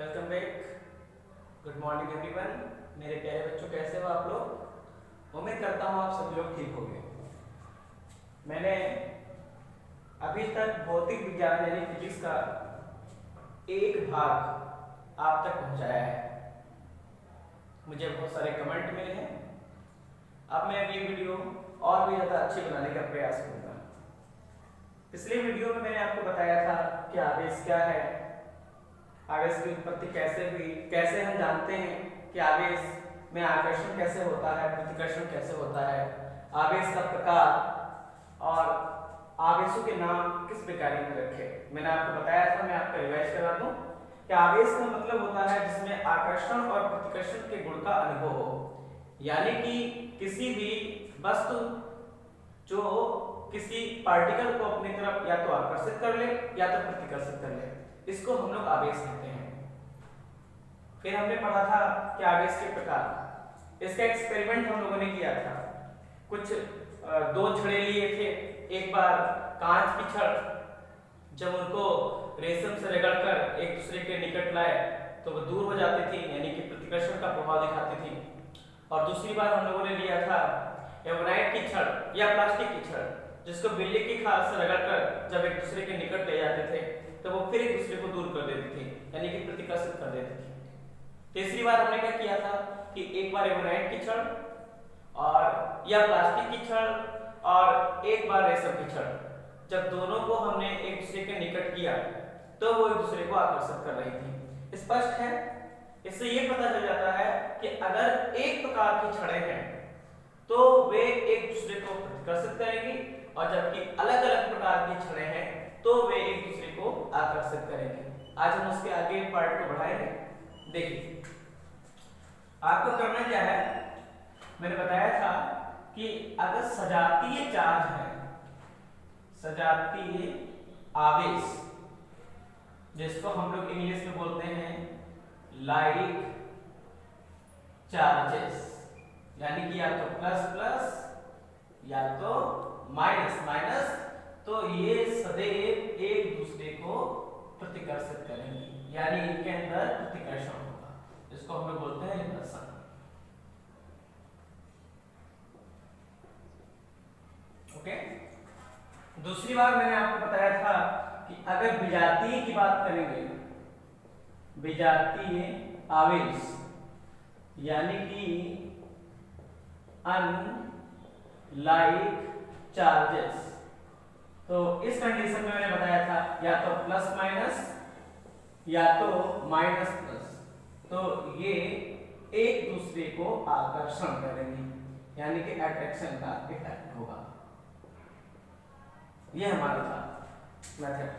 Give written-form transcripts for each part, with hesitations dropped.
Welcome back. Good morning everyone. मेरे प्यारे बच्चों, कैसे हो आप लोग? उम्मीद करता हूँ आप सभी लोग ठीक होंगे। मैंने अभी तक भौतिक विज्ञान यानी फिजिक्स का एक भाग आप तक पहुंचाया है। मुझे बहुत सारे कमेंट मिले हैं। अब मैं अगली वीडियो और भी ज़्यादा अच्छी बनाने का प्रयास करूँगा। पिछले वीडियो में मैंने आपको बताया था कि आवेश क्या है, आवेश की उत्पत्ति कैसे हुई, कैसे हम जानते हैं कि आवेश में आकर्षण कैसे होता है, प्रतिकर्षण कैसे होता है, आवेश का प्रकार और आवेशों के नाम किस प्रकार में रखे। मैंने आपको बताया था, मैं आपको रिवाइज करा दूं कि आवेश का मतलब होता है जिसमें आकर्षण और प्रतिकर्षण के गुण का अनुभव हो, यानी कि किसी भी वस्तु जो किसी पार्टिकल को अपनी तरफ या तो आकर्षित कर ले या तो प्रतिकर्षित कर ले, इसको हम लोग आवेश कहते हैं। फिर हमने पढ़ा था कि आवेश के प्रकार। इसका एक्सपेरिमेंट हम लोगों ने किया था। कुछ दो छड़े लिए थे। एक बार कांच की छड़, जब उनको रेशम से रगड़कर एक दूसरे के निकट लाए तो वो दूर हो जाती थी, यानी कि प्रतिकर्षण का प्रभाव दिखाती थी। और दूसरी बार हम लोगों ने लिया था एवोनाइट की छड़ या प्लास्टिक की छड़, जिसको बिल्ली की खाल से रगड़कर जब एक दूसरे के निकट ले जाते थे तो वो फिर एक दूसरे को दूर कर देती थी, यानी कि प्रतिकर्षित कर देती थी। तीसरी बार हमने क्या किया था कि एक बार एवोनाइट की छड़ और या प्लास्टिक की छड़ और एक बार रेशम की छड़, जब दोनों को हमने एक दूसरे के निकट किया तो वो एक दूसरे को आकर्षित कर रही थी। स्पष्ट है? इससे ये पता चल जाता है कि अगर एक प्रकार की छड़ें हैं तो वे एक दूसरे को प्रतिकर्षित करेंगी, और जबकि अलग अलग प्रकार की छड़ें हैं तो वे एक दूसरे को आकर्षित करेंगे। आज हम उसके आगे पार्ट को बढ़ाएंगे। देखिए, आपको करना क्या है, मैंने बताया था कि अगर सजातीय चार्ज है, सजातीय आवेश, जिसको हम लोग इंग्लिश में बोलते हैं लाइक चार्जेस, यानी कि या तो प्लस प्लस या तो माइनस माइनस, तो ये सदैव एक दूसरे को प्रतिकर्षित करेंगे, यानी इनके अंदर प्रतिकर्षण होगा, जिसको हम लोग बोलते हैं रिपल्सन। ओके। दूसरी बार मैंने आपको बताया था कि अगर विजातीय की बात करेंगे, विजातीय आवेश यानी कि अनलाइक चार्जेस, तो इस कंडीशन में मैंने बताया था या तो प्लस माइनस या तो माइनस प्लस, तो ये एक दूसरे को आकर्षण करेंगे, यानी कि अट्रैक्शन का इफेक्ट होगा। ये हमारा था मेथड।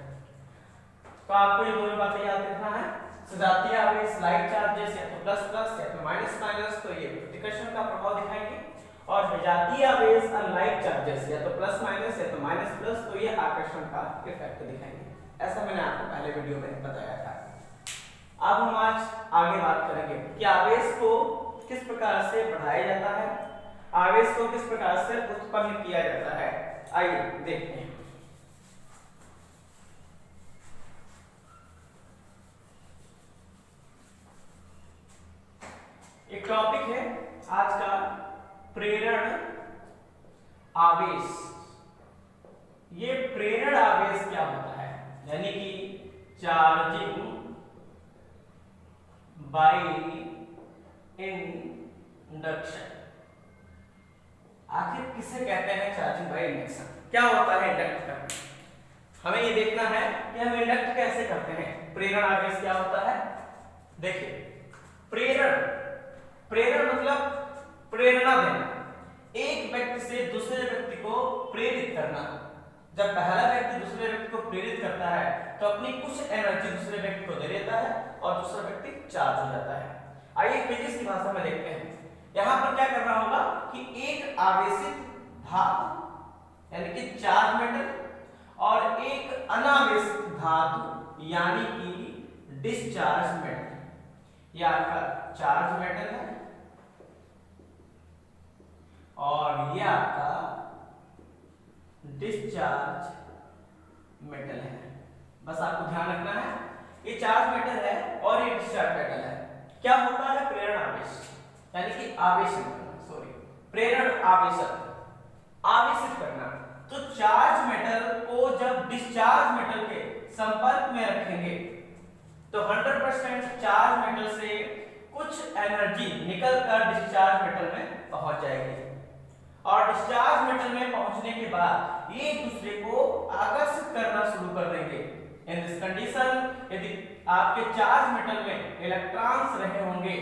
तो आपको ये दोनों बातें याद रखना है। सजातीय आवेश लाइक चार्जेस या तो प्लस प्लस या तो माइनस माइनस, तो ये प्रतिकर्षण का प्रभाव दिखाएंगे, और विजातीय आवेश अनलाइक चार्जेस या तो प्लस माइनस या तो माइनस प्लस, तो ये आकर्षण का इफेक्ट दिखाएंगे। ऐसा मैंने आपको पहले वीडियो में बताया था। अब हम आज आगे बात करेंगे कि आवेश को किस प्रकार से बढ़ाया जाता है, आवेश को किस प्रकार से उत्पन्न किया जाता है। आइए देखते हैं। एक टॉपिक है आज का, प्रेरण आवेश। ये प्रेरण आवेश क्या होता है, यानी कि चार्जिंग बाय इंडक्शन। आखिर किसे कहते हैं चार्जिंग बाय इंडक्शन? क्या होता है इंडक्ट करना? हमें ये देखना है कि हम इंडक्ट कैसे करते हैं। प्रेरण आवेश क्या होता है? देखिए, प्रेरण, प्रेरण मतलब प्रेरणा देना, एक व्यक्ति से दूसरे व्यक्ति को प्रेरित करना। जब पहला व्यक्ति दूसरे व्यक्ति को प्रेरित करता है तो अपनी कुछ एनर्जी दूसरे व्यक्ति को दे देता है और दूसरा व्यक्ति चार्ज हो जाता है। आइए फिजिक्स की भाषा में देखते हैं। यहां पर क्या करना होगा कि एक आवेशित धातु यानी कि चार्ज मेटल और एक अनावेशित धातु यानी कि डिस्चार्ज मेटल, यह आपका चार्ज मेटल है और यह आपका डिस्चार्ज मेटल है। बस आपको ध्यान रखना है ये चार्ज मेटल है और ये डिस्चार्ज मेटल है। क्या होता है? प्रेरण आवेश, यानी कि आवेशित, सॉरी, प्रेरण आवेशक, आवेशित करना। तो चार्ज मेटल को जब डिस्चार्ज मेटल के संपर्क में रखेंगे तो 100% चार्ज मेटल से कुछ एनर्जी निकलकर डिस्चार्ज मेटल में पहुंच जाएगी और डिस्चार्ज मेटल में पहुंचने के बाद ये एक दूसरे को आकर्षित करना शुरू कर देंगे। इन दिस कंडीशन यदि आपके चार्ज मेटल में इलेक्ट्रॉन्स रहे होंगे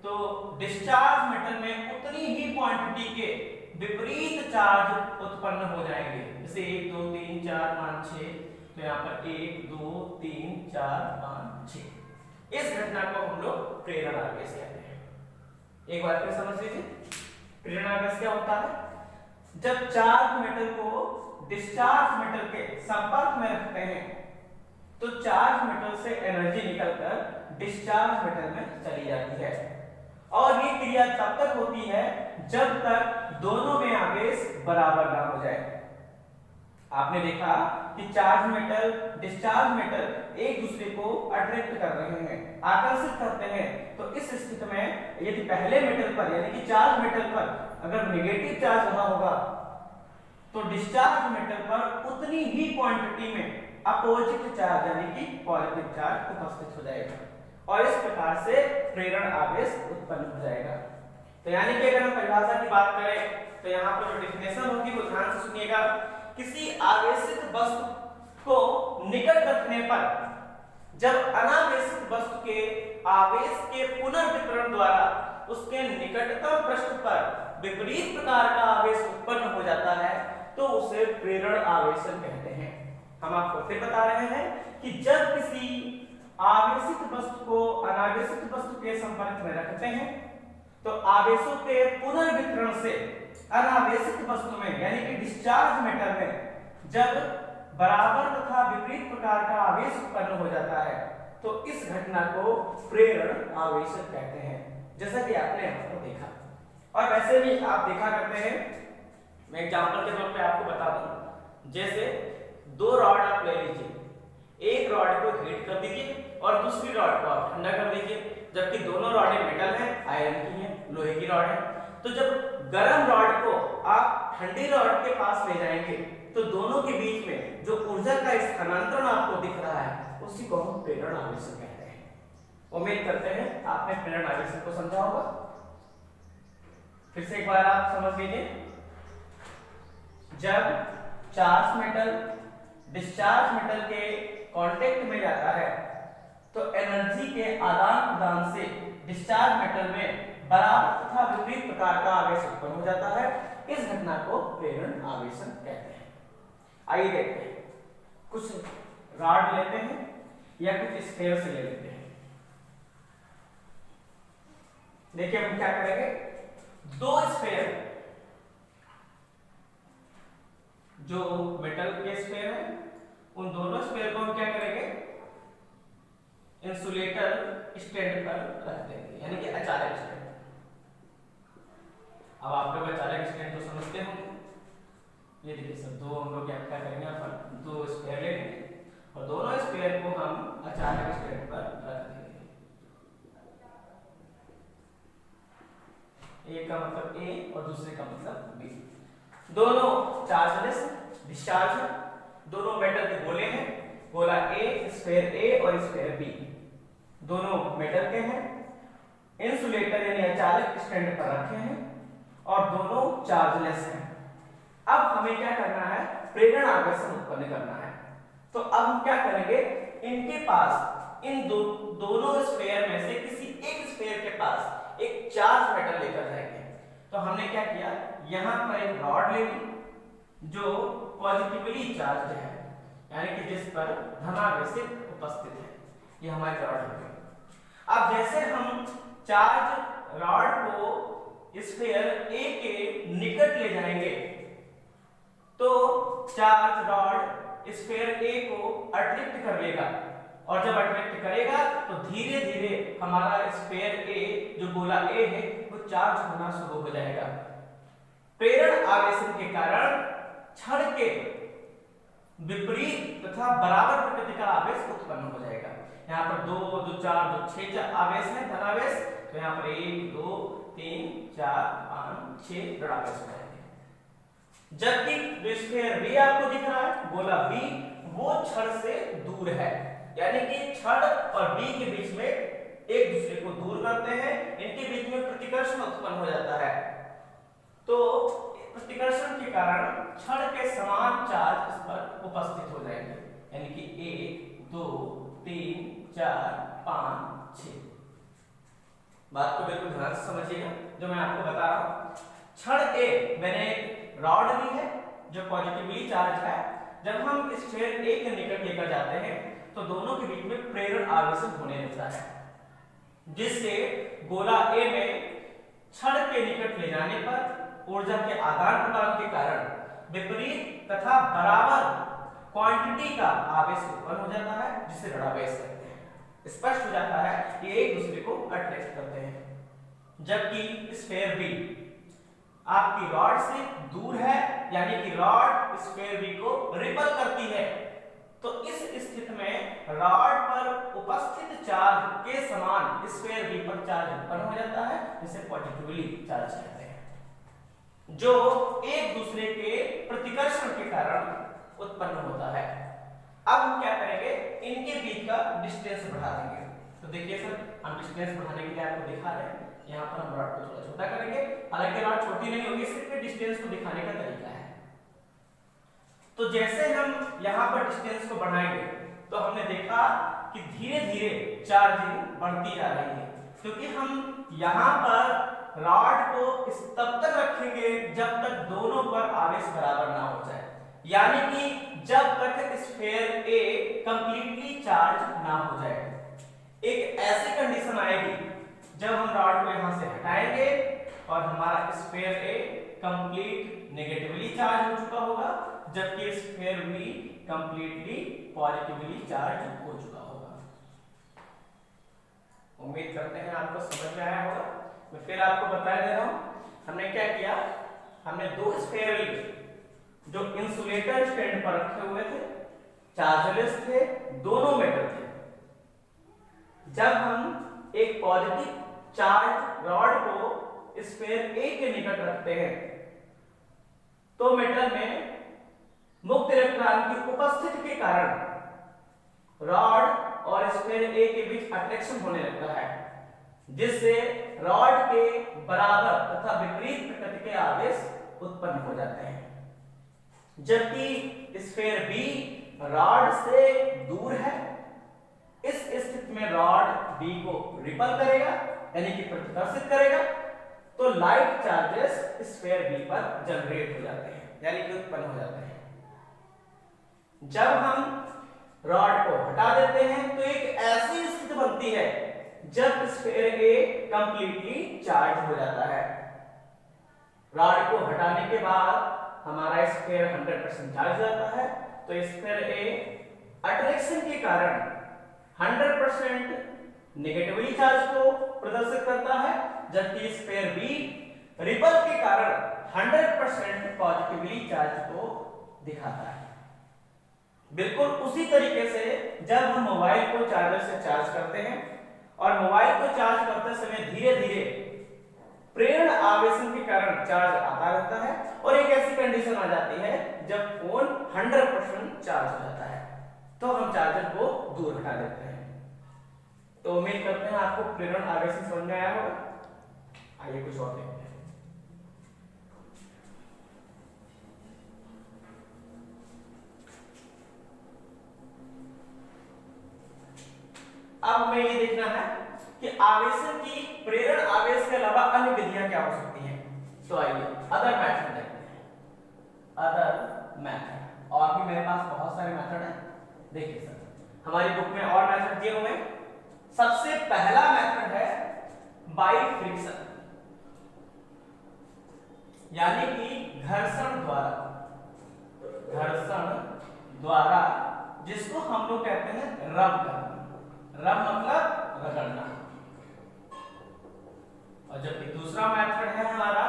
तो डिस्चार्ज मेटल में उतनी ही क्वांटिटी के विपरीत चार्ज उत्पन्न हो जाएंगे। जैसे 1 2 3 4 5 6, तो यहाँ पर 1 2 3 4 5 6। इस घटना को हम लोग प्रेरण आवेश कहते हैं। एक बार फिर समझ लीजिए, प्रेरण आवेश क्या होता है? जब चार्ज मेटल को डिस्चार्ज मेटल के संपर्क में रखते हैं तो चार्ज मेटल से एनर्जी निकलकर डिस्चार्ज मेटल में चली जाती है और ये क्रिया तब तक होती है जब तक दोनों में आवेश बराबर ना हो जाए। आपने देखा कि चार्ज मेटल डिस्चार्ज मेटल एक दूसरे को अट्रैक्ट कर रहे हैं, आकर्षित करते हैं। तो इस स्थिति में यदि पहले मेटल पर यानी कि चार्ज मेटल पर अगर नेगेटिव चार्ज रहा होगा तो डिस्चार्ज मेटल पर उतनी ही क्वांटिटी में अपोजिट चार्ज यानी कि पॉजिटिव चार्ज उपस्थित हो जाएगा और इस प्रकार से प्रेरण आवेश उत्पन्न हो जाएगा। तो यानी कि अगर हम परिभाषा की बात करें तो यहाँ पर जो डेफिनेशन होगी वो ध्यान से सुनिएगा। किसी आवेशित वस्तु को निकट रखने पर जब अनावेशित वस्तु के आवेश के पुनर्वितरण द्वारा उसके निकटतम पृष्ठ पर विपरीत प्रकार का आवेश उत्पन्न हो जाता है तो उसे प्रेरण आवेशन कहते हैं। हम आपको फिर बता रहे हैं कि जब किसी आवेशित वस्तु को अनावेशित वस्तु के संपर्क में रखते हैं तो आवेशों के पुनर्वितरण से अनावेशित वस्तु में यानी कि डिस्चार्ज मेटल में जब बराबर तथा विपरीत प्रकार का आवेश उत्पन्न हो जाता है तो इस घटना को प्रेरण आवेशन कहते हैं, जैसा कि आपने यहाँ पर देखा। और वैसे भी आप देखा करते हैं, मैं एग्जांपल के तौर पे आपको बता दूं, जैसे 2 रॉड आप ले लीजिए, एक रॉड को हीट कर दीजिए और दूसरी रॉड को आप ठंडा कर दीजिए, जबकि दोनों रॉडें मेटल हैं, आयरन की हैं, लोहे की रॉड है। तो जब गर्म रॉड को आप ठंडी रॉड के पास ले जाएंगे तो दोनों के बीच में जो ऊर्जा का स्थानांतरण आपको दिख रहा है उसी को हम प्रेरण आवेशन कहते हैं। उम्मीद करते हैं आपने प्रेरण आवेशन को समझा होगा। फिर से एक बार आप समझ लीजिए, जब चार्ज मेटल डिस्चार्ज मेटल के कांटेक्ट में जाता है तो एनर्जी के आदान प्रदान से डिस्चार्ज मेटल में बराबर तथा विपरीत प्रकार का आवेश उत्पन्न हो जाता है। इस घटना को प्रेरण आवेशन कहते हैं। आइए देखते हैं, कुछ रॉड लेते हैं या कुछ स्फीयर से ले लेते हैं। देखिए हम क्या करेंगे, 2 स्फीयर जो मेटल के स्फीयर है उन दोनों स्फीयर को हम क्या करेंगे, इंसुलेटर स्टैंड पर रख देंगे, यानी कि अचालक स्टैंड। अब आप लोग अचालक स्टैंड तो समझते होंगे। ये देखिए सर, 2 हम लोग क्या करेंगे, अपन 2 स्फीयर लेंगे और दोनों स्फीयर को हम अचालक स्टैंड पर रख देंगे। एक का मतलब A और दूसरे का मतलब B। दोनों चार्जलेस डिस्चार्ज है, दोनों मेटल के गोले हैं, गोला A, स्फीयर A और स्फीयर B दोनों मेटल के हैं, इंसुलेटर यानी अचालक स्टैंड पर रखे हैं और दोनों चार्जलेस हैं। अब हमें क्या करना है, प्रेरण आवेशन उत्पन्न करना है। तो अब हम क्या करेंगे, इनके पास इन दोनों स्फीयर में से किसी एक स्फीयर के पास एक चार्ज मेटल लेकर जाएंगे। तो हमने क्या किया, यहाँ पर एक रॉड ले ली जो पॉजिटिवली चार्ज है, यानी कि जिस पर धनावेशित उपस्थित है, ये हमारी रॉड हो गई। अब जैसे हम चार्ज रॉड को स्फीयर A के निकट ले जाएंगे तो चार्ज रॉड स्फीयर A को अट्रैक्ट कर लेगा और जब अट्रैक्ट करेगा तो धीरे धीरे हमारा स्फीयर A जो गोला A है वो चार्ज होना शुरू हो जाएगा। प्रेरण आवेशन के कारण क्षण के विपरीत तथा बराबर प्रकृति का आवेश उत्पन्न हो जाएगा। यहाँ पर 2 2 4 2 6 आवेश है धनावेश, तो यहाँ पर 1 2 3 4 5 6 ऋणावेश हो जाएंगे। जबकि जो स्फीयर बी आपको दिख रहा है, गोला बी, वो छड़ से दूर है, यानी कि छड़ और बी के बीच में एक दूसरे को दूर करते हैं, इनके बीच में प्रतिकर्षण उत्पन्न हो जाता है। तो प्रतिकर्षण के कारण छड़ के समान चार्ज इस पर उपस्थित हो जाएंगे, यानी कि 1 2 3 4 5 6। बात को बिल्कुल ध्यान से समझिएगा जो मैं आपको बता रहा हूं। छड़ ए मैंने एक रॉड ली है जो पॉजिटिवली चार्ज है। जब हम इस स्फीयर ए के निकट लेकर जाते हैं तो दोनों के बीच में प्रेरण आवेशन होने लगता है, जिससे गोला ए में छड़ के निकट ले जाने पर ऊर्जा के आदान प्रदान के कारण विपरीत तथा बराबर क्वांटिटी का आवेश उत्पन्न हो जाता है, जिसे ऋणावेश कहते हैं। स्पष्ट हो जाता है कि एक दूसरे को अट्रैक्ट करते हैं। जबकि स्फीयर बी आपकी रॉड से दूर है, यानी कि रॉड स्फीयर बी को रिपल करती है, तो इस स्थिति में रॉड पर उपस्थित चार्ज के समान स्फीयर बी पर चार्ज उत्पन्न हो जाता है, जिसे पॉजिटिवली चार्ज कहते हैं, जो एक दूसरे के प्रतिकर्षण के कारण उत्पन्न होता है। अब हम क्या करेंगे, इनके बीच का डिस्टेंस बढ़ा देंगे। तो देखिए सर, हम डिस्टेंस बढ़ाने के लिए आपको दिखा रहे हैं, यहाँ पर हम रॉड को थोड़ा छोटा करेंगे, हालांकि रॉड छोटी नहीं होगी, सिर्फ डिस्टेंस को दिखाने का तरीका है। तो जैसे हम यहाँ पर डिस्टेंस को बढ़ाएंगे तो हमने देखा कि धीरे धीरे चार्जिंग बढ़ती जा रही है, क्योंकि हम यहाँ पर रॉड को तब तक रखेंगे जब तक दोनों पर आवेश बराबर ना हो जाए, यानी कि जब तक स्फीयर ए कंप्लीटली चार्ज ना हो जाए। एक ऐसी कंडीशन आएगी जब हम रॉड को यहाँ से हटाएंगे और हमारा स्फीयर ए कंप्लीट नेगेटिवली चार्ज हो चुका होगा, जबकि sphere be completely positively charge हो चुका होगा। उम्मीद करते हैं आपको समझ में आया होगा। मैं फिर आपको बता दे रहा हूं, हमने क्या किया, हमने 2 स्फीयर लिए जो इंसुलेटर स्टैंड पर रखे हुए थे, चार्जलेस थे, दोनों मेटल थे। जब हम एक पॉजिटिव चार्ज रॉड को स्फीयर ए के निकट रखते हैं तो मेटल में मुक्त इलेक्ट्रॉन की उपस्थिति के कारण रॉड और स्फीयर ए के बीच अट्रैक्शन होने लगता है, जिससे रॉड के बराबर तथा विपरीत प्रकृति के आवेश उत्पन्न हो जाते हैं। जबकि स्फीयर बी रॉड से दूर है, इस स्थिति में रॉड बी को रिपल करेगा, यानी कि प्रतिकर्षित करेगा, तो लाइट चार्जेस स्फीयर बी पर जनरेट हो जाते हैं, यानी कि उत्पन्न हो जाते हैं। जब हम रॉड को हटा देते हैं तो एक ऐसी स्थिति बनती है जब स्फीयर ए कंप्लीटली चार्ज हो जाता है। रॉड को हटाने के बाद हमारा स्फीयर 100% चार्ज हो जाता है, तो स्फीयर ए अट्रैक्शन के कारण 100% नेगेटिवली चार्ज को प्रदर्शित करता है, जबकि स्फीयर बी रिपल के कारण 100% पॉजिटिवली चार्ज को दिखाता है। बिल्कुल उसी तरीके से जब हम मोबाइल को चार्जर से चार्ज करते हैं और मोबाइल को चार्ज करते समय धीरे धीरे प्रेरण आवेशन के कारण चार्ज आता रहता है और एक ऐसी कंडीशन आ जाती है जब फोन 100% चार्ज हो जाता है, तो हम चार्जर को दूर हटा देते हैं। तो उम्मीद करते हैं आपको प्रेरण आवेशन समझ में आया होगा। आइए कुछ और देखते हैं। अब हमें ये देखना है कि आवेशन की प्रेरण आवेश के अलावा अन्य विधियां क्या हो सकती हैं। तो आइए अदर मेथड देखते हैं। अदर मेथड, और भी मेरे पास बहुत सारे मेथड हैं। देखिए सर, हमारी बुक में और मेथड दिए हुए हैं। सबसे पहला मेथड है बाई फ्रिक्शन, यानी कि घर्षण द्वारा, जिसको हम लोग कहते हैं रब करना। रब मतलब रगड़ना। और जबकि दूसरा मेथड है हमारा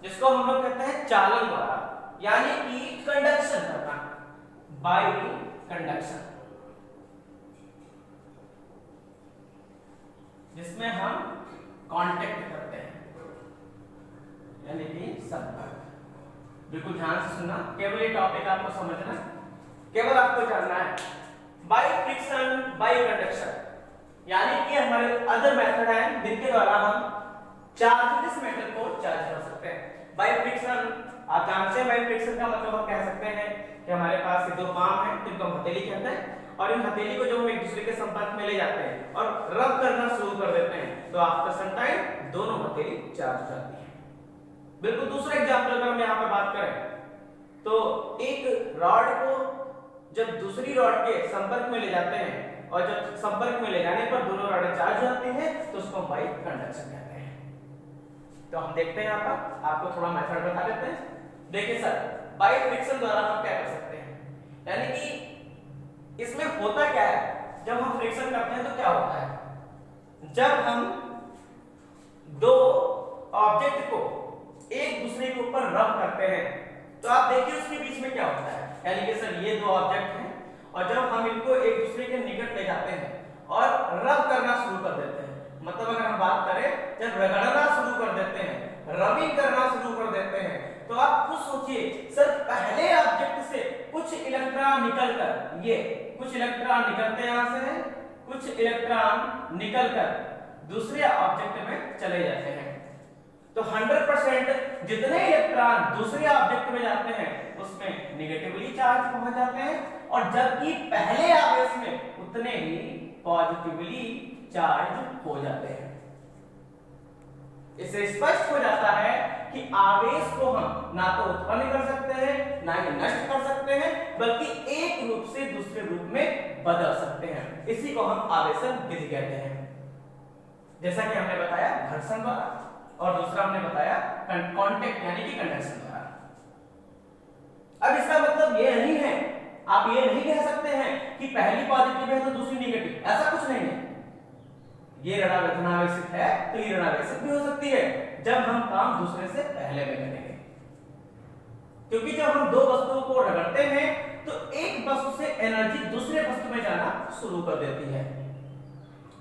जिसको हम लोग कहते हैं चालन द्वारा, यानी कि कंडक्शन करना, बाई कंडक्शन। जिसमें हम कांटेक्ट करते हैं, यानी कि संपर्क। बिल्कुल ध्यान से सुनना, केवल ये टॉपिक आपको समझना, केवल आपको जानना है। बाय फ्रिक्शन बाय कंडक्शन, यानी कि हमारे अदर मेथड है जिनके द्वारा हम चार्जलेस मेटल को चार्ज कर सकते हैं। बाय फ्रिक्शन आप जानते हैं, बाय फ्रिक्शन का मतलब हम कह सकते हैं कि हमारे पास ये दो पाम है जिनको हम हथेली कहते हैं, और इन हथेली को जब हम एक दूसरे के संपर्क में ले जाते हैं और रब करना शुरू कर देते हैं तो आफ्टर सम टाइम दोनों हथेली चार्ज हो जाती है। बिल्कुल दूसरा एग्जांपल अगर हम यहाँ पे बात करें तो एक रॉड को जब दूसरी रॉड के संपर्क में ले जाते हैं और जब संपर्क में ले जाने पर दोनों रॉडें चार्ज हो जाती हैं तो उसको हम बाय कंडक्शन कहते हैं। तो हम देखते हैं यहाँ पर, आपको थोड़ा मेथड बता देते हैं। देखिए सर, बाय फ्रिक्शन द्वारा हम क्या कर सकते हैं, यानी कि इसमें होता क्या है, जब हम फ्रिक्शन करते हैं तो क्या होता है, जब हम दो ऑब्जेक्ट को एक दूसरे के ऊपर रब करते हैं तो आप देखिए उसके बीच में क्या होता है, यानी कि सर ये दो ऑब्जेक्ट हैं और जब हम इनको एक दूसरे के निकट ले जाते हैं और रब करना शुरू कर देते हैं, मतलब अगर हम बात करें जब रगड़ना शुरू कर देते हैं, रबिंग करना शुरू कर देते हैं, तो आप खुद सोचिए सर पहले ऑब्जेक्ट से कुछ इलेक्ट्रॉन निकलकर, ये कुछ इलेक्ट्रॉन निकलते यहां से हैं, कुछ इलेक्ट्रॉन निकलकर दूसरे ऑब्जेक्ट में चले जाते हैं। तो 100% जितने इलेक्ट्रॉन दूसरे ऑब्जेक्ट में जाते हैं उसमें निगेटिवली चार्ज पहुंच जाते हैं, और जबकि पहले आवेश में उतने ही पॉजिटिवली चार्ज हो जाते हैं। इससे स्पष्ट हो जाता है कि आवेश को हम ना तो उत्पन्न कर सकते हैं ना ही नष्ट कर सकते हैं, बल्कि एक रूप से दूसरे रूप में बदल सकते हैं। इसी को हम आवेशन विधि कहते हैं, जैसा कि हमने बताया घर्षण द्वारा, और दूसरा हमने बताया कांटेक्ट यानी कि कंडक्शन द्वारा। अब इसका मतलब ये नहीं है, आप ये नहीं कह सकते हैं कि पहली पॉजिटिव है तो दूसरी नेगेटिव, ऐसा कुछ नहीं है। ये ऋणावेशित है तो ये ऋणावेशित भी हो सकती है जब हम काम दूसरे से पहले में करेंगे, क्योंकि जब हम दो वस्तुओं को रगड़ते हैं तो एक वस्तु से एनर्जी दूसरे वस्तु में जाना शुरू कर देती है,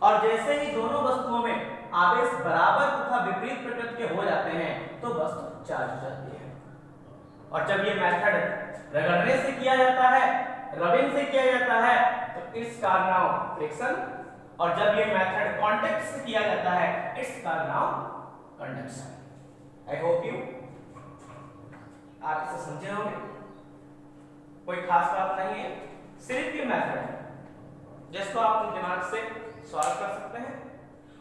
और जैसे ही दोनों वस्तुओं में आवेश बराबर तथा विपरीत प्रकृति के हो जाते हैं तो वस्तु चार्ज हो जाती है। और जब ये मेथड रगड़ने से किया जाता है, रबिंग से किया जाता है, तो इट्स कॉल्ड नाउ फ्रिक्शन, और जब ये मेथड कांटेक्ट से किया जाता है it's called now conduction. I hope you आप इसे समझे होंगे, कोई खास बात नहीं है, सिर्फ ये मेथड है जिसको आप अपने दिमाग से सॉल्व कर सकते हैं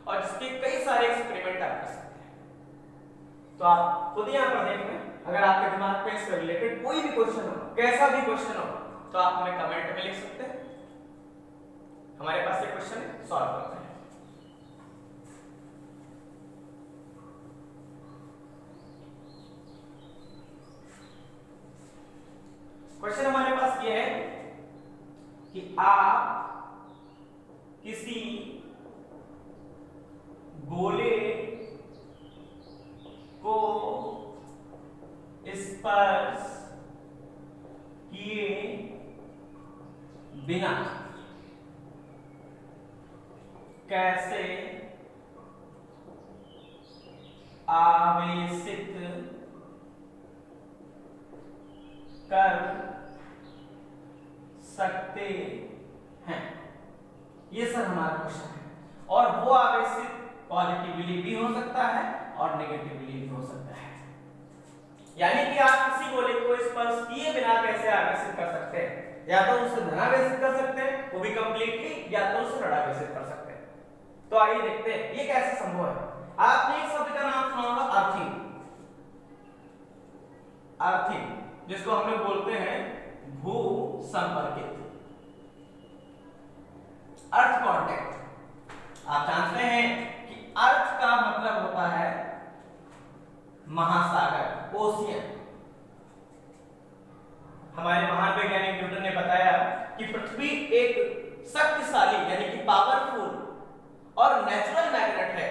और जिसके कई सारे एक्सपेरिमेंट आप कर सकते हैं। तो आप खुद यहाँ पर देख लें, अगर आपके दिमाग पे इससे रिलेटेड कोई भी क्वेश्चन हो, कैसा भी क्वेश्चन हो, तो आप हमें कमेंट में लिख सकते हैं। हमारे पास ये क्वेश्चन सॉल्व करते हैं। क्वेश्चन हमारे पास ये है कि आप किसी गोले को स्पर्श किए बिना कैसे आवेशित कर सकते हैं, ये सर हमारा क्वेश्चन है। और वो आवेशित पॉजिटिवली भी हो सकता है और नेगेटिवली भी हो सकता है, यानी कि आप किसी गोले को स्पर्श किए बिना कैसे आवेशित कर सकते हैं, या तो उसे धनावेशित कर सकते हैं वो भी कंप्लीटली, या तो उसे ऋणावेशित कर सकते हैं। तो आइए देखते हैं ये कैसे संभव है। आपने एक शब्द का नाम सुना होगा अर्थिंग, अर्थिंग जिसको हम लोग बोलते हैं भू संपर्कित, अर्थ कांटेक्ट। आप जानते हैं कि अर्थ का मतलब होता है महासागर, ओशियन। हमारे महान वैज्ञानिक न्यूटन ने बताया कि पृथ्वी एक शक्तिशाली यानी कि पावरफुल और नेचुरल मैग्नेट है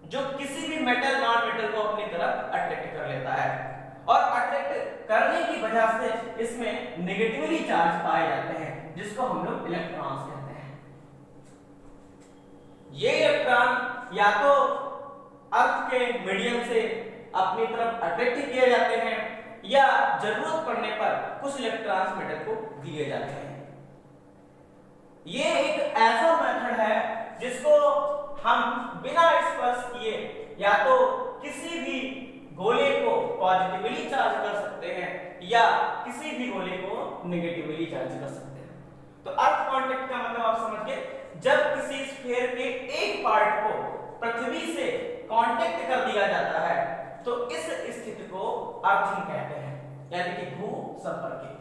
जो किसी भी मेटल नॉन मेटल को अपनी तरफ अट्रैक्ट कर लेता है, और अट्रैक्ट करने की वजह से इसमें नेगेटिवली चार्ज पाए जाते हैं जिसको हम लोग इलेक्ट्रॉन्स कहते हैं। ये इलेक्ट्रॉन या तो अर्थ के मीडियम से अपनी तरफ अट्रैक्ट किए जाते हैं या जरूरत पड़ने पर कुछ इलेक्ट्रॉन्स मेटल को दिए जाते हैं। ये एक ऐसा मेथड है जिसको हम बिना स्पर्श किए या तो किसी भी गोले को पॉजिटिवली चार्ज कर सकते हैं या किसी भी गोले को नेगेटिवली चार्ज कर सकते हैं। तो अर्थ कांटेक्ट का मतलब आप समझ गए, जब किसी स्फीयर के एक पार्ट को पृथ्वी से कांटेक्ट कर दिया जाता है तो इस स्थिति को अर्थिंग कहते हैं, यानी कि भू संपर्कित।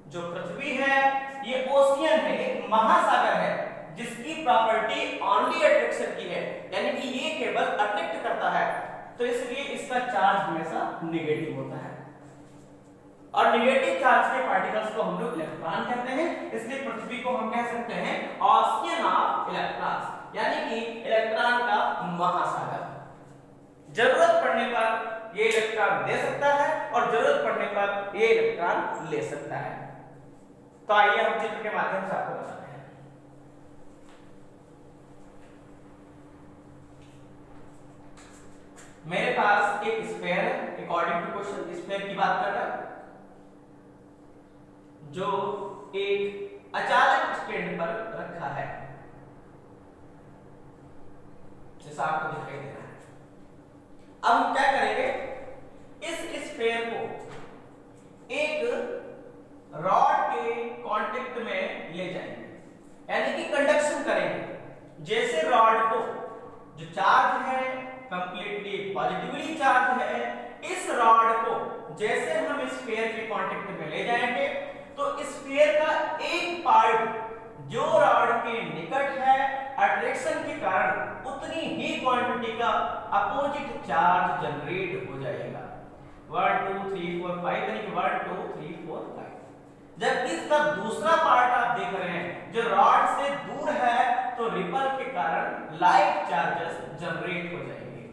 जो पृथ्वी है ये ओशियन है, एक महासागर है जिसकी प्रॉपर्टी ओनली अट्रैक्शन की है, यानी कि ये केवल अट्रैक्ट करता है, तो इसलिए इसका चार्ज हमेशा नेगेटिव होता है। और नेगेटिव चार्ज के पार्टिकल्स को हम लोग इलेक्ट्रॉन कहते हैं, इसलिए पृथ्वी को हम कह सकते हैं ओशियन ऑफ इलेक्ट्रॉन्स, यानी कि इलेक्ट्रॉन का महासागर। जरूरत पड़ने पर ये इलेक्ट्रॉन दे सकता है और जरूरत पड़ने पर ये इलेक्ट्रॉन ले सकता है। तो आइए हम चित्र के माध्यम से आपको बताते हैं। मेरे पास एक स्फीयर है, अकॉर्डिंग टू क्वेश्चन स्फीयर की बात कर रहा है, जो एक अचानक स्टैंड पर रखा है, जैसा आपको दिखाई दे रहा है। अब हम क्या करेंगे, इस स्फीयर को एक रॉड के कांटेक्ट में ले जाएंगे, यानी कि कंडक्शन करेंगे। जैसे रॉड को जो चार्ज है कंप्लीटली पॉजिटिवली चार्ज है, इस रॉड को जैसे हम स्फीयर के कांटेक्ट में ले जाएंगे तो स्फीयर का एक पार्ट जो रॉड के निकट है अट्रैक्शन के कारण उतनी ही क्वांटिटी का अपोजिट चार्ज जनरेट हो जाएगा। 1 2 3 4 5 यानी कि 1 2 3 4 5। जबकि इसका दूसरा पार्ट आप देख रहे हैं जो रॉड से दूर है तो रिपल के कारण लाइट चार्जेस जनरेट हो जाएंगे,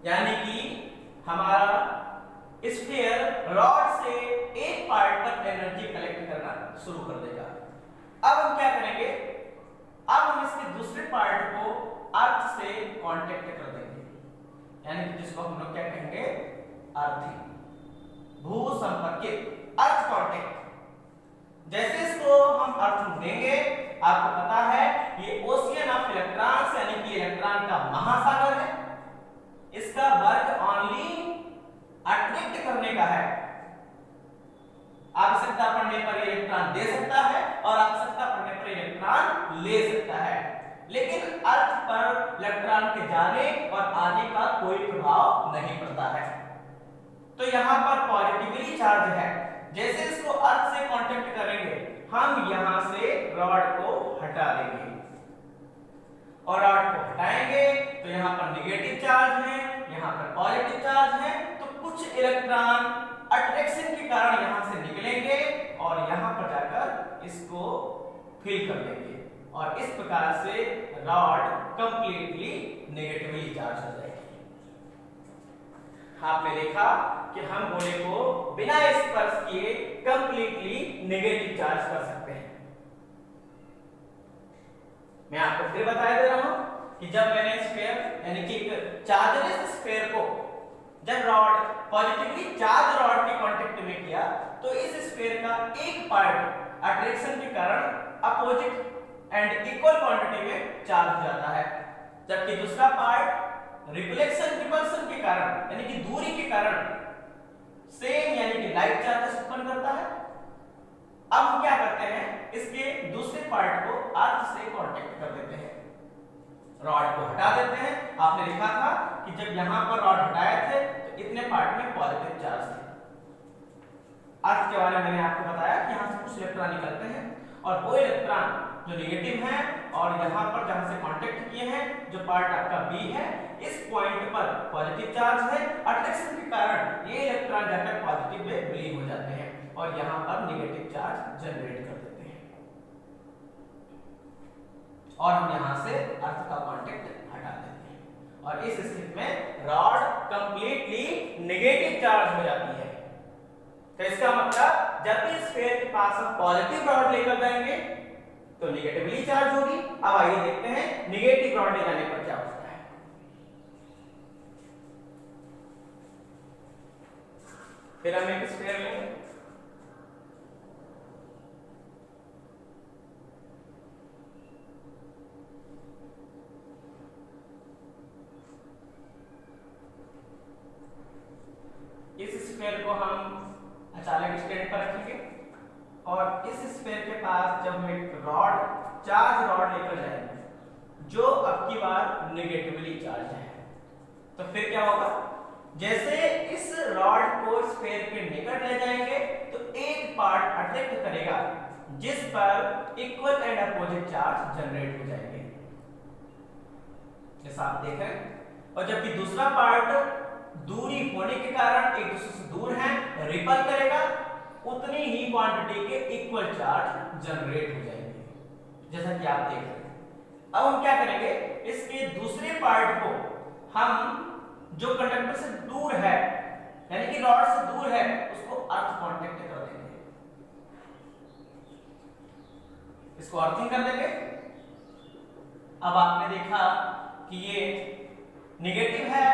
यानी कि हमारा स्फीयर रॉड से एक पार्ट तक एनर्जी कलेक्ट करना शुरू कर देगा। अब हम क्या करेंगे, अब हम इसके दूसरे पार्ट को अर्थ से कांटेक्ट कर देंगे, यानी कि जिसको हम लोग क्या कहेंगे, अर्थिंग, भू संपर्कित, अर्थ कांटेक्ट। जैसे इसको हम अर्थ देंगे, आपको पता है ये ओशियन ऑफ इलेक्ट्रॉन्स, यानी कि इलेक्ट्रॉन का महासागर है। इसका वर्क ओनली अट्रैक्ट करने का है। आवश्यकता पड़ने पर इलेक्ट्रॉन दे सकता है और आवश्यकता पड़ने पर इलेक्ट्रॉन ले सकता है, लेकिन अर्थ पर इलेक्ट्रॉन के जाने और आने का कोई प्रभाव नहीं पड़ता है। तो यहाँ पर पॉजिटिवली चार्ज है, जैसे इसको अर्थ से कांटेक्ट करेंगे हम यहाँ से रॉड को हटा देंगे और रॉड को हटाएंगे तो यहाँ पर नेगेटिव चार्ज है, यहाँ पर पॉजिटिव चार्ज है, तो कुछ इलेक्ट्रॉन अट्रैक्शन के कारण यहाँ से निकलेंगे और यहाँ पर जाकर इसको फिल कर देंगे और इस प्रकार से रॉड कंप्लीटली नेगेटिवली चार्ज हो जाएगी। आपने देखा कि हम गोले को बिना स्पर्श किए कंप्लीटली नेगेटिव चार्ज कर सकते हैं। मैं आपको फिर बता दे रहा हूं कि जब मैंने स्फीयर यानी कि चार्जलेस स्फीयर को जब रॉड पॉजिटिवली चार्ज रॉड के कांटेक्ट में किया तो इस स्फीयर का एक पार्ट अट्रैक्शन के कारण अपोजिट एंड इक्वल क्वांटिटी में चार्ज हो जाता है, जबकि दूसरा पार्ट रिफ्लेक्शन रिपल्शन के कारण यानी कि दूरी के कारण सेम यानी कि लाइट चार्जेस उत्पन्न करता है। अब हम क्या करते हैं, इसके दूसरे पार्ट को अर्थ से कांटेक्ट कर देते हैं, रॉड को हटा देते हैं। आपने देखा था कि जब यहां पर रॉड हटाए थे तो इतने पार्ट में पॉजिटिव चार्ज थे। अर्थ के बारे में मैंने आपको बताया कि यहां से कुछ इलेक्ट्रॉन निकलते हैं और वो इलेक्ट्रॉन जो नेगेटिव है और यहां पर जहां से कांटेक्ट किए हैं जो पार्ट आपका बी है, इस पॉइंट पर पॉजिटिव चार्ज है, अट्रैक्शन के कारण ये इलेक्ट्रॉन जाकर पॉजिटिव में विलीन हो जाते हैं और यहां पर नेगेटिव चार्ज जनरेट कर देते हैं और हम यहां से अर्थ का कांटेक्ट हटा देते हैं और इस स्थिति में रॉड कंप्लीटली नेगेटिव चार्ज हो जाती है। तो इसका मतलब जब भी स्फीयर के पास हम पॉजिटिव रॉड लेकर जाएंगे तो निगेटिवली चार्ज होगी। अब आइए देखते हैं निगेटिव रॉड ले जाने पर क्या होता है। फिर हम एक स्फीयर लेंगे, इस स्फीयर को हम अचानक स्टैंड पर रखेंगे और इस स्फीयर के पास जब हम एक रॉड, चार्ज रॉड लेकर जाएंगे जो अब की बार निगेटिवली चार्ज है, तो फिर क्या होगा, जैसे इस रॉड को स्फीयर के निकट ले जाएंगे तो एक पार्ट अट्रैक्ट करेगा जिस पर equal and opposite charge generate हो जाएंगे, जैसा आप देख रहे हैं। और जबकि दूसरा पार्ट दूरी होने के कारण एक दूसरे से दूर है, रिपल करेगा, उतनी ही क्वांटिटी के इक्वल चार्ज जनरेट हो जाएंगे, जैसा कि आप देख रहे हैं। अब हम क्या करेंगे, इसके दूसरे पार्ट को हम जो कंडक्टर से दूर है, यानी कि रॉड से दूर है, उसको अर्थ कांटेक्ट कर देंगे, इसको अर्थिंग कर देंगे। अब आपने देखा कि ये निगेटिव है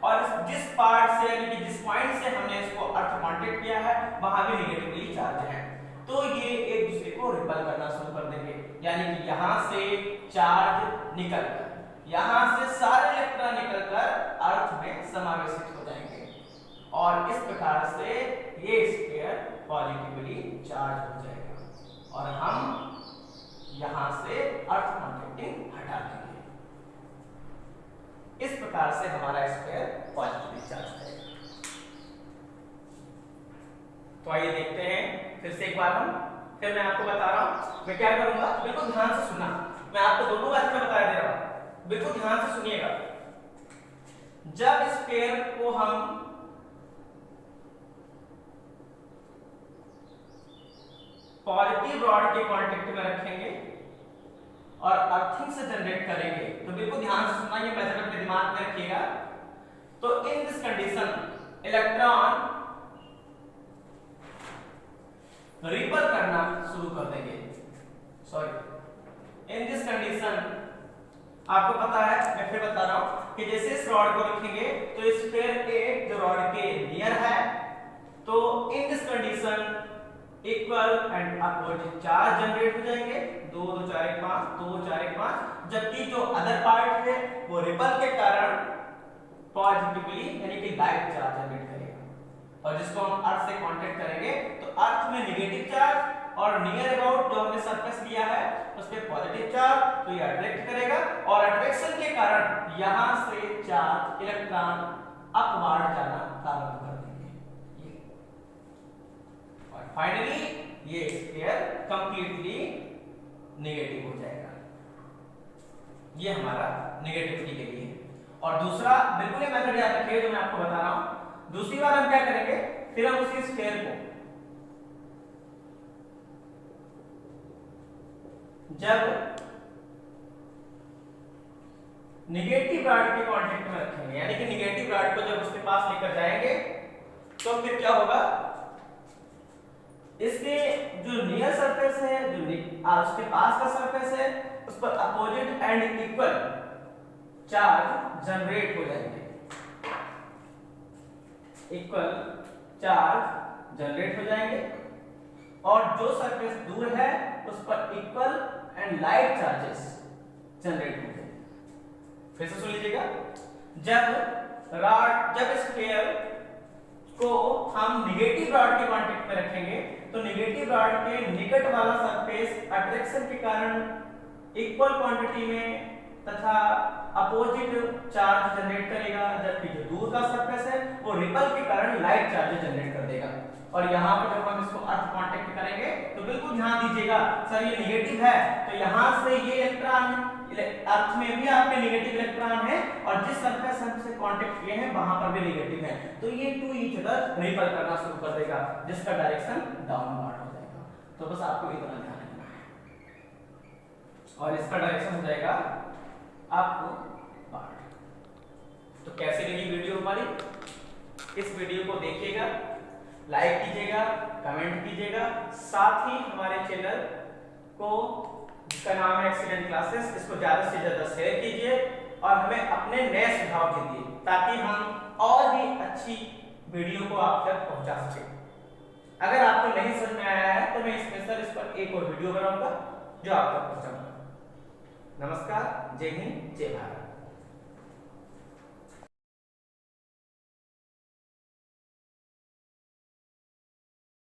और जिस पार्ट से यानी कि जिस पॉइंट से हमने इसको अर्थ कांटेक्ट किया है वहां भी निगेटिवली चार्ज है, तो ये एक दूसरे को रिपल करना शुरू कर देंगे, यानी कि यहां से चार्ज निकलकर, यहां से सारे इलेक्ट्रॉन निकलकर अर्थ में समावेशित हो जाएंगे और इस प्रकार से ये स्फीयर पॉजिटिवली चार्ज हो जाएगा और हम यहां से अर्थ कांटेक्टिंग हटा देंगे। इस प्रकार से हमारा स्फीयर पॉजिटिवली चार्ज है। तो आइए देखते हैं फिर से एक बार फिर मैं आपको बता रहा हूं मैं क्या करूंगा, बिल्कुल ध्यान से सुनना, मैं आपको दोनों बातें बता दे रहा हूं, बिल्कुल ध्यान से सुनिएगा। जब स्फीयर को हम पॉजिटिव रॉड के कांटेक्ट में रखेंगे और अर्थिंग से जनरेट करेंगे, तो बिल्कुल ध्यान से सुनना, ये मेथड अपने दिमाग में रखिएगा। तो in this condition electron ripple करना शुरू कर देंगे, सॉरी इन दिस कंडीशन आपको पता है, मैं फिर बता रहा हूं कि जैसे इस रॉड को रखेंगे तो इस स्फीयर एक जो रॉड के नियर है, तो in this condition equal and opposite charge generate हो जाएंगे, 2 2 4 1 5 2 4 1 5, जबकि जो अदर पार्ट है वो रिपल के कारण पॉजिटिवली यानी कि लाइट चार्ज जनरेट करेगा और जिसको हम अर्थ से कांटेक्ट करेंगे तो अर्थ में नेगेटिव चार्ज और नियर अबाउट जो हमने सरफेस लिया है उस पे पॉजिटिव चार्ज, तो ये अट्रैक्ट करेगा और अट्रैक्शन के कारण यहां से चार्ज इलेक्ट्रॉन अपवार्ड जाना प्रारंभ कर देंगे और फाइनली ये स्फीयर कंप्लीटली नेगेटिव हो जाएगा। ये हमारा नेगेटिविटी के लिए। और दूसरा बिल्कुल ये मेथड याद रखिए जो मैं आपको बता रहा हूं। दूसरी बार हम क्या करेंगे, फिर हम उसी स्फीयर को जब निगेटिव रॉड के कांटेक्ट में रखेंगे, यानी कि निगेटिव रॉड को जब उसके पास लेकर जाएंगे तो फिर क्या होगा, इसके जो नियर सरफेस है, जो उसके पास का सरफेस है, उस पर opposite and equal charge generate हो जाएंगे, इक्वल चार्ज जनरेट हो जाएंगे और जो सरफेस दूर है उस पर equal and light charges generate होंगे। फिर से सुन लीजिएगा, जब स्फीयर को हम निगेटिव रॉड के कांटेक्ट में रखेंगे तो निगेटिव रॉड के निकट वाला सरफेस अट्रैक्शन के कारण इक्वल क्वांटिटी में तथा अपोजिट चार्ज जनरेट करेगा, जबकि जो दूर का सरफेस है वो रिपल के कारण लाइट चार्ज जनरेट कर देगा। और यहाँ पर जब हम इसको अर्थ कांटेक्ट करेंगे तो बिल्कुल ध्यान दीजिएगा, सर ये नेगेटिव है तो यहाँ से ये इलेक्ट्रॉन अर्थ में भी आपके नेगेटिव इलेक्ट्रॉन है और जिस सरफेस से कांटेक्ट किए हैं वहां पर भी नेगेटिव है, तो ये टू ईच अदर रिपल करना शुरू कर देगा जिसका डायरेक्शन डाउनवर्ड हो जाएगा। तो बस आपको इतना ध्यान रखना है और इसका डायरेक्शन हो जाएगा आपको। तो कैसी लगी वीडियो हमारी, इस वीडियो को देखिएगा, लाइक कीजिएगा, कमेंट कीजिएगा, साथ ही हमारे चैनल को जिसका नाम है एक्सीलेंट क्लासेस। इसको ज़्यादा से ज़्यादा शेयर कीजिए और हमें अपने नए सुझाव दीजिए ताकि हम और भी अच्छी वीडियो को आप तक पहुंचा सकें। अगर आपको नहीं समझ में आया है तो मैं स्पेशल इस पर एक और वीडियो बनाऊंगा जो आप तक पहुंचाऊंगा। नमस्कार, जय हिंद, जय भारत।